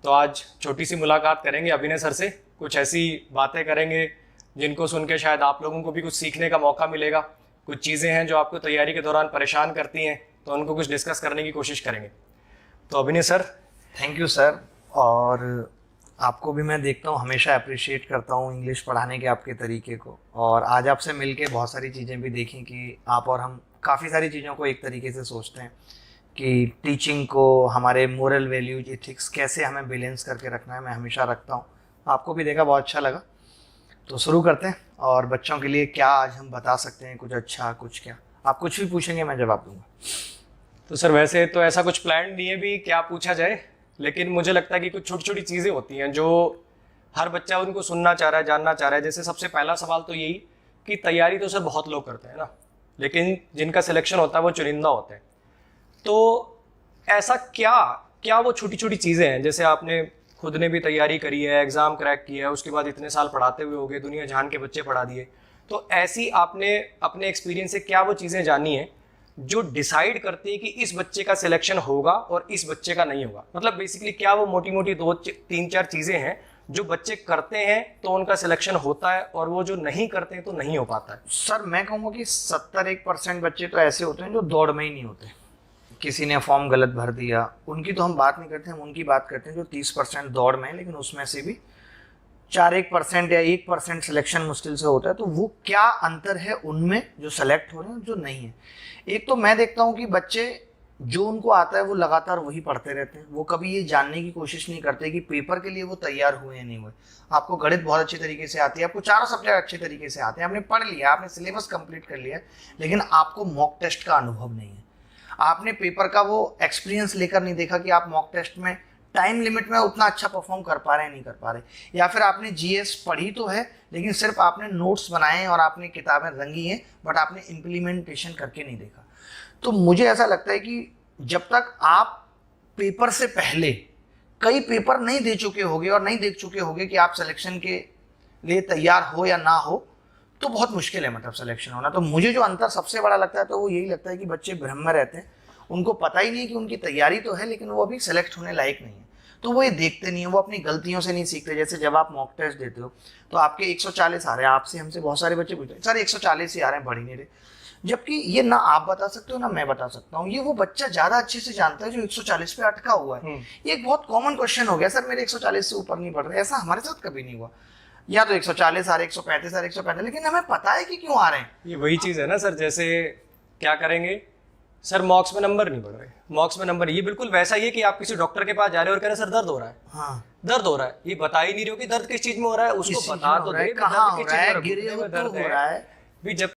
तो आज छोटी सी मुलाकात करेंगे अभिनय सर से, कुछ ऐसी बातें करेंगे जिनको सुन के शायद आप लोगों को भी कुछ सीखने का मौका मिलेगा। कुछ चीज़ें हैं जो आपको तैयारी के दौरान परेशान करती हैं, तो उनको कुछ डिस्कस करने की कोशिश करेंगे। तो अभिनय सर। Thank you sir. और आपको भी मैं देखता हूँ, हमेशा अप्रिशिएट करता हूँ इंग्लिश पढ़ाने के आपके तरीके को। और आज आपसे मिलके बहुत सारी चीज़ें भी देखी कि आप और हम काफ़ी सारी चीज़ों को एक तरीके से सोचते हैं कि टीचिंग को, हमारे मोरल वैल्यूज, एथिक्स कैसे हमें बैलेंस करके रखना है, मैं हमेशा रखता हूँ। आपको भी देखा, बहुत अच्छा लगा। तो शुरू करते हैं। और बच्चों के लिए क्या आज हम बता सकते हैं, कुछ अच्छा, कुछ क्या? आप कुछ भी पूछेंगे, मैं जवाब दूंगा। तो सर वैसे तो ऐसा कुछ प्लान नहीं है भी क्या पूछा जाए, लेकिन मुझे लगता है कि कुछ छोटी छोटी चीज़ें होती हैं जो हर बच्चा उनको सुनना चाह रहा है, जानना चाह रहा है। जैसे सबसे पहला सवाल तो यही कि तैयारी तो सर बहुत लोग करते हैं ना, लेकिन जिनका सिलेक्शन होता है वो चुनिंदा होते हैं। तो ऐसा क्या क्या वो छोटी छोटी चीज़ें हैं, जैसे आपने खुद ने भी तैयारी करी है, एग्ज़ाम क्रैक किया है, उसके बाद इतने साल पढ़ाते हुए हो गए, दुनिया जान के बच्चे पढ़ा दिए, तो ऐसी आपने अपने एक्सपीरियंस से क्या वो चीज़ें जानी है जो डिसाइड करती है कि इस बच्चे का सिलेक्शन होगा और इस बच्चे का नहीं होगा? मतलब बेसिकली क्या वो मोटी मोटी 2-3-4 चीज़ें हैं जो बच्चे करते हैं तो उनका सिलेक्शन होता है, और वो जो नहीं करते हैं तो नहीं हो पाता है? सर मैं कहूँगा कि 70-1% बच्चे तो ऐसे होते हैं जो दौड़ में ही नहीं होते। किसी ने फॉर्म गलत भर दिया, उनकी तो हम बात नहीं करते, हम उनकी बात करते हैं जो 30% दौड़ में है, लेकिन उसमें से भी 4-1% या 1% सिलेक्शन मुश्किल से होता है। तो वो क्या अंतर है उनमें जो सेलेक्ट हो रहे हैं, जो नहीं है? एक तो मैं देखता हूँ कि बच्चे जो उनको आता है वो लगातार वही पढ़ते रहते हैं। वो कभी ये जानने की कोशिश नहीं करते कि पेपर के लिए वो तैयार हुए या नहीं हुए। आपको गणित बहुत अच्छे तरीके से आती है, आपको चारों सब्जेक्ट अच्छे तरीके से आते हैं, आपने पढ़ लिया, आपने सिलेबस कंप्लीट कर लिया, लेकिन आपको मॉक टेस्ट का अनुभव नहीं है। आपने पेपर का वो एक्सपीरियंस लेकर नहीं देखा कि आप मॉक टेस्ट में टाइम लिमिट में उतना अच्छा परफॉर्म कर पा रहे हैं, नहीं कर पा रहे। या फिर आपने जीएस पढ़ी तो है, लेकिन सिर्फ आपने नोट्स बनाए हैं और आपने किताबें रंगी हैं, बट आपने इम्प्लीमेंटेशन करके नहीं देखा। तो मुझे ऐसा लगता है कि जब तक आप पेपर से पहले कई पेपर नहीं दे चुके होंगे और नहीं देख चुके होंगे कि आप सिलेक्शन के लिए तैयार हो या ना हो, तो बहुत मुश्किल है मतलब सिलेक्शन होना। तो मुझे जो अंतर सबसे बड़ा लगता है तो वो यही लगता है कि बच्चे भ्रम में रहते हैं, उनको पता ही नहीं कि उनकी तैयारी तो है लेकिन वो अभी सेलेक्ट होने लायक नहीं है। तो वो ये देखते नहीं है, वो अपनी गलतियों से नहीं सीखते। जैसे जब आप मॉक टेस्ट देते हो तो आपके 140 आ रहे हैं, आपसे हमसे बहुत सारे बच्चे पूछते हैं सर 140 ही आ रहे हैं, बढ़ ही नहीं रहे। जबकि ये ना आप बता सकते हो ना मैं बता सकता हूँ, ये वो बच्चा ज्यादा अच्छे से जानता है जो 140 पे अटका हुआ है। ये एक बहुत कॉमन क्वेश्चन हो गया, सर मेरे 140 से ऊपर नहीं बढ़ रहे। ऐसा हमारे साथ कभी नहीं हुआ। या तो 140 आ रहे, 135 आ रहे, 135, लेकिन हमें पता है कि क्यों आ रहे हैं। ये वही चीज़ है ना सर, जैसे क्या करेंगे सर, मॉक्स में नंबर नहीं बढ़ रहे, मॉक्स में नंबर, ये बिल्कुल वैसा ही है कि आप किसी डॉक्टर के पास जा रहे हो और कह रहे हैं सर दर्द हो रहा है। हाँ, दर्द हो रहा है, ये बता ही नहीं रहे हो कि दर्द किस चीज में हो रहा है, उसको बता तो दे कहाँ हो रहा है, गिरे हो दर्द तो हो रहा है। भी। जब